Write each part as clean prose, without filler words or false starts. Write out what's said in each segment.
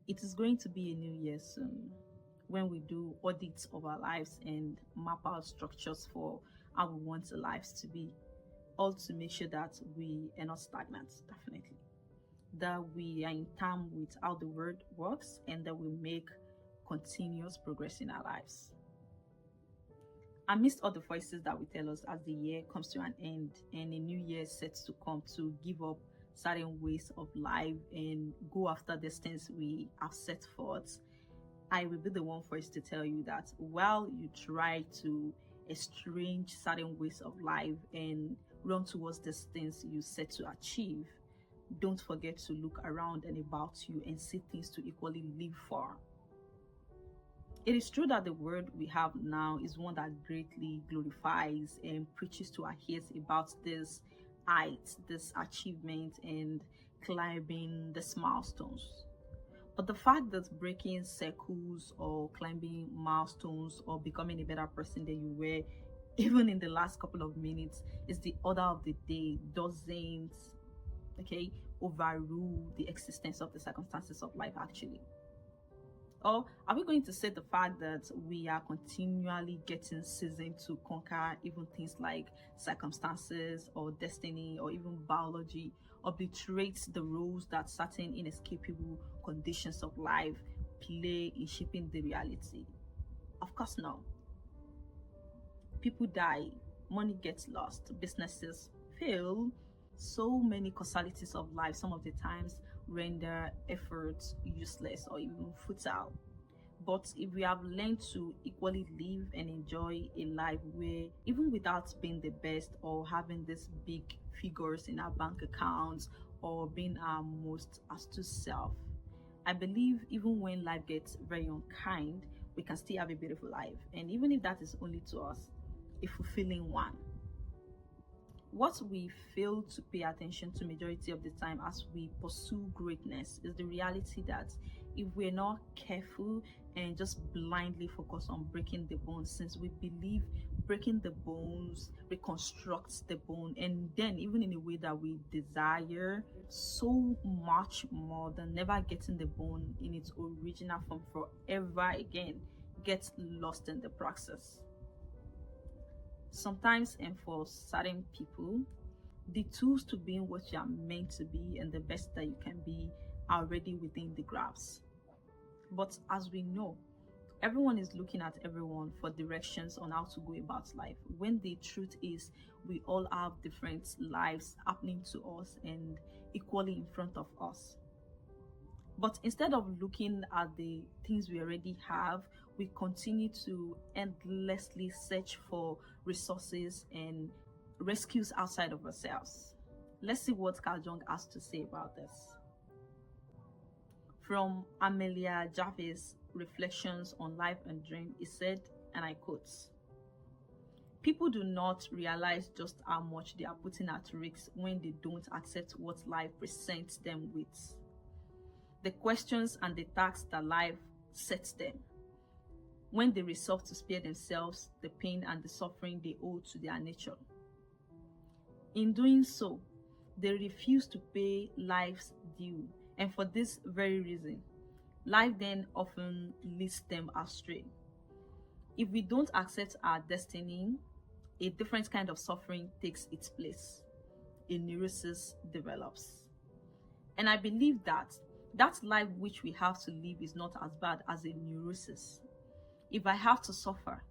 It is going to be a new year soon when we do audits of our lives and map out structures for how we want our lives to be, all to make sure that we are not stagnant, definitely. That we are in time with how the world works and that we make continuous progress in our lives. Amidst all the voices that will tell us as the year comes to an end and a new year sets to come to give up certain ways of life and go after the things we have set forth, I will be the one first to tell you that while you try to estrange certain ways of life and run towards the things you set to achieve, don't forget to look around and about you and see things to equally live for. It is true that the world we have now is one that greatly glorifies and preaches to our heads about this height, this achievement, and climbing the milestones. But the fact that breaking circles or climbing milestones or becoming a better person than you were, even in the last couple of minutes, is the order of the day, doesn't, okay, overrule the existence of the circumstances of life actually. Or are we going to say the fact that we are continually getting seasoned to conquer even things like circumstances or destiny or even biology obliterates the roles that certain inescapable conditions of life play in shaping the reality? Of course, no. People die, money gets lost, businesses fail. So many causalities of life, some of the times, render efforts useless or even futile. But if we have learned to equally live and enjoy a life where, even without being the best or having these big figures in our bank accounts or being our most astute self, I believe even when life gets very unkind, we can still have a beautiful life. And even if that is only to us, a fulfilling one. What we fail to pay attention to majority of the time as we pursue greatness is the reality that if we're not careful and just blindly focus on breaking the bones, since we believe breaking the bones reconstructs the bone, and then even in a way that we desire so much more than never getting the bone in its original form forever again, gets lost in the process. Sometimes, and for certain people, the tools to being what you are meant to be and the best that you can be are already within the grasp. But as we know, everyone is looking at everyone for directions on how to go about life, when the truth is we all have different lives happening to us and equally in front of us. But instead of looking at the things we already have, we continue to endlessly search for resources and rescues outside of ourselves. Let's see what Carl Jung has to say about this. From Amelia Jarvis' Reflections on Life and Dream, he said, and I quote, "People do not realize just how much they are putting at risk when they don't accept what life presents them with. The questions and the tasks that life sets them, when they resolve to spare themselves the pain and the suffering they owe to their nature. In doing so, they refuse to pay life's due, and for this very reason, life then often leads them astray. If we don't accept our destiny, a different kind of suffering takes its place. A neurosis develops. And I believe that life which we have to live is not as bad as a neurosis. If I have to suffer,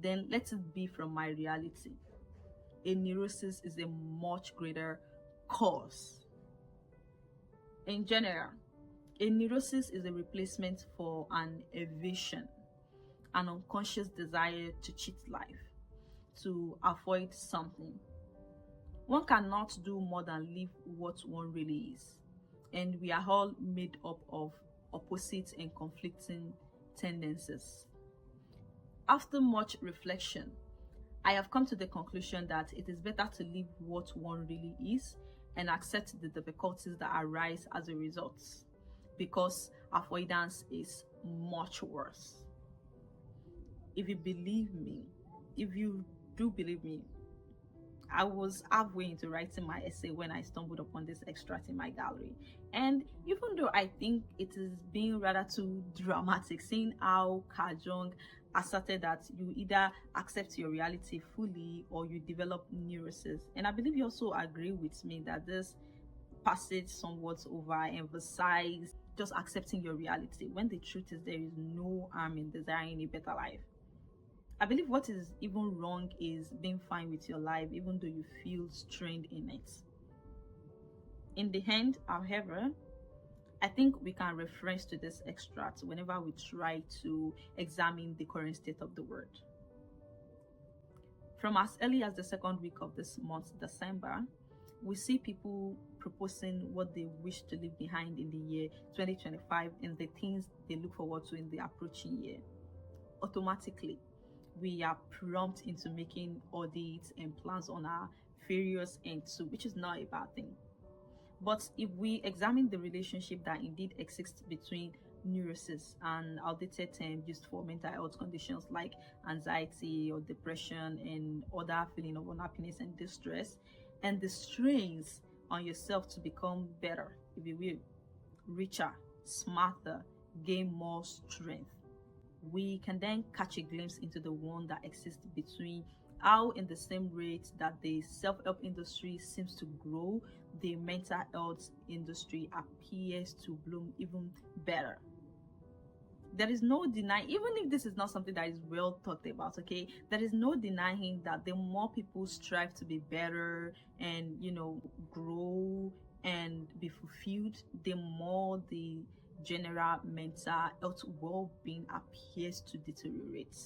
then let it be from my reality. A neurosis is a much greater cause. In general, a neurosis is a replacement for an evasion, an unconscious desire to cheat life, to avoid something. One cannot do more than live what one really is. And we are all made up of opposite and conflicting tendencies. After much reflection, I have come to the conclusion that it is better to live what one really is and accept the difficulties that arise as a result, because avoidance is much worse. If you do believe me, I was halfway into writing my essay when I stumbled upon this extract in my gallery. And even though I think it is being rather too dramatic, seeing how Kajong asserted that you either accept your reality fully or you develop neuroses. And I believe you also agree with me that this passage somewhat overemphasized just accepting your reality when the truth is there is no harm in desiring a better life. I believe what is even wrong is being fine with your life even though you feel strained in it. In the end, however, I think we can reference to this extract whenever we try to examine the current state of the world. From as early as the second week of this month, December, we see people proposing what they wish to leave behind in the year 2025 and the things they look forward to in the approaching year. Automatically, we are prompt into making audits and plans on our various ends too, which is not a bad thing. But if we examine the relationship that indeed exists between neuroses and outdated terms used for mental health conditions like anxiety or depression and other feeling of unhappiness and distress, and the strains on yourself to become better, if you will, richer, smarter, gain more strength, we can then catch a glimpse into the one that exists between how in the same rate that the self-help industry seems to grow, the mental health industry appears to bloom even better. There is no denying, even if this is not something that is well thought about, okay, there is no denying that the more people strive to be better and grow and be fulfilled, the more the general mental health well-being appears to deteriorate.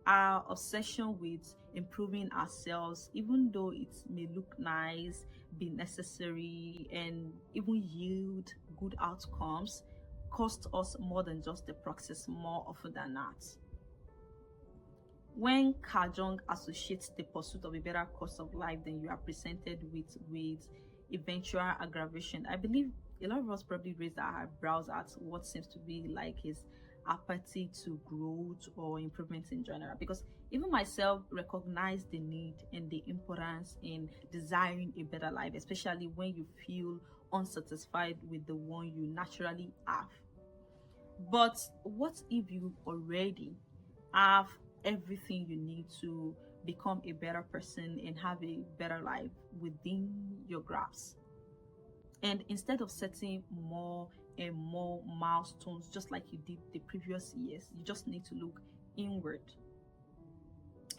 Our obsession with improving ourselves, even though it may look nice, be necessary, and even yield good outcomes, cost us more than just the process more often than not. When Kajong associates the pursuit of a better course of life than you are presented with eventual aggravation, I believe a lot of us probably raise our eyebrows at what seems to be like his apathy to growth or improvement in general, because even myself recognize the need and the importance in desiring a better life, especially when you feel unsatisfied with the one you naturally have. But what if you already have everything you need to become a better person and have a better life within your grasp? And instead of setting more and more milestones just like you did the previous years, you just need to look inward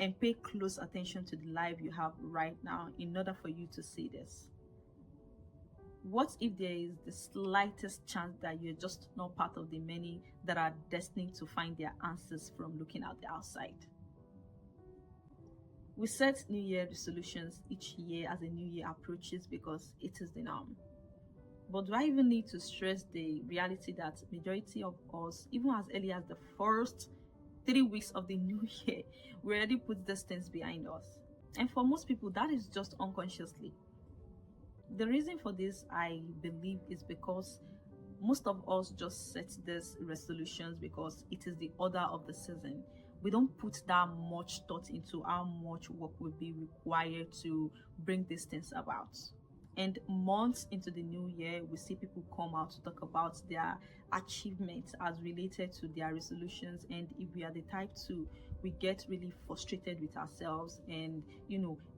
and pay close attention to the life you have right now in order for you to see this. What if there is the slightest chance that you're just not part of the many that are destined to find their answers from looking at the outside? We set New Year resolutions each year as a new year approaches because it is the norm. But do I even need to stress the reality that majority of us, even as early as the first 3 weeks of the new year, we already put these things behind us? And for most people, that is just unconsciously. The reason for this, I believe, is because most of us just set these resolutions because it is the order of the season. We don't put that much thought into how much work will be required to bring these things about. And months into the new year, we see people come out to talk about their achievements as related to their resolutions. And if we are the type to, we get really frustrated with ourselves and,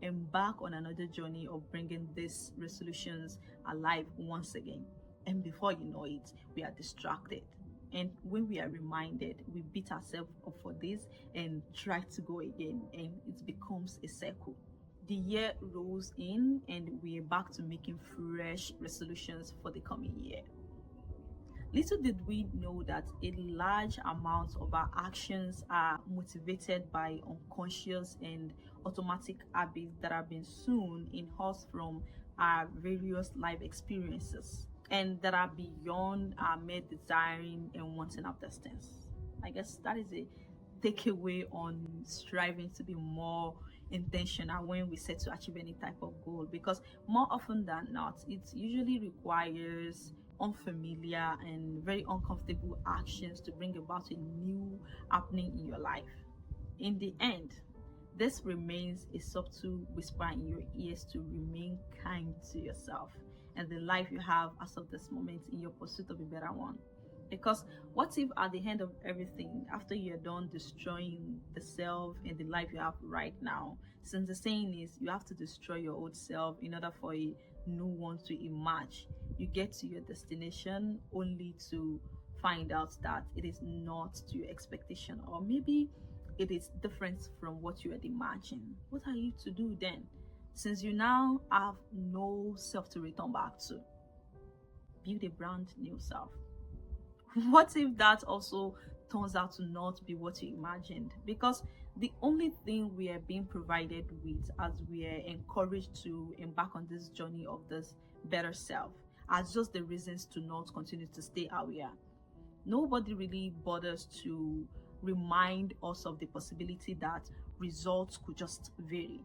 embark on another journey of bringing these resolutions alive once again. And before you know it, we are distracted. And when we are reminded, we beat ourselves up for this and try to go again. And it becomes a circle. The year rolls in and we are back to making fresh resolutions for the coming year. Little did we know that a large amount of our actions are motivated by unconscious and automatic habits that have been sown in us from our various life experiences and that are beyond our mere desiring and wanting of these things. I guess that is a takeaway on striving to be more intentional when we set to achieve any type of goal, because more often than not it usually requires unfamiliar and very uncomfortable actions to bring about a new happening in your life. In the end, This remains a subtle whisper in your ears to remain kind to yourself and the life you have as of this moment in your pursuit of a better one. Because what if at the end of everything, after you're done destroying the self and the life you have right now, since the saying is you have to destroy your old self in order for a new one to emerge, you get to your destination only to find out that it is not to your expectation, or maybe it is different from what you had imagined. What are you to do then? Since you now have no self to return back to, build a brand new self. What if that also turns out to not be what you imagined? Because the only thing we are being provided with as we are encouraged to embark on this journey of this better self are just the reasons to not continue to stay how we are. Nobody really bothers to remind us of the possibility that results could just vary.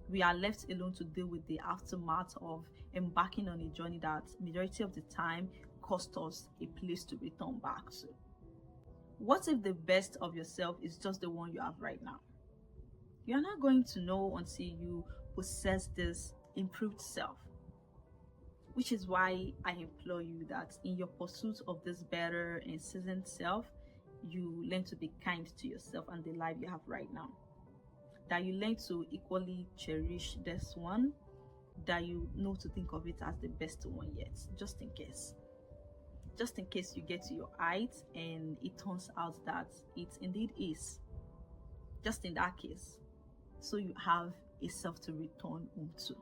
We are left alone to deal with the aftermath of embarking on a journey that majority of the time cost us a place to return back to. What if the best of yourself is just the one you have right now? You're not going to know until you possess this improved self. Which is why I implore you that in your pursuit of this better and seasoned self, you learn to be kind to yourself and the life you have right now. That you learn to equally cherish this one, that you know to think of it as the best one yet, just in case. Just in case you get to your height and it turns out that it indeed is. Just in that case. So you have a self to return home to.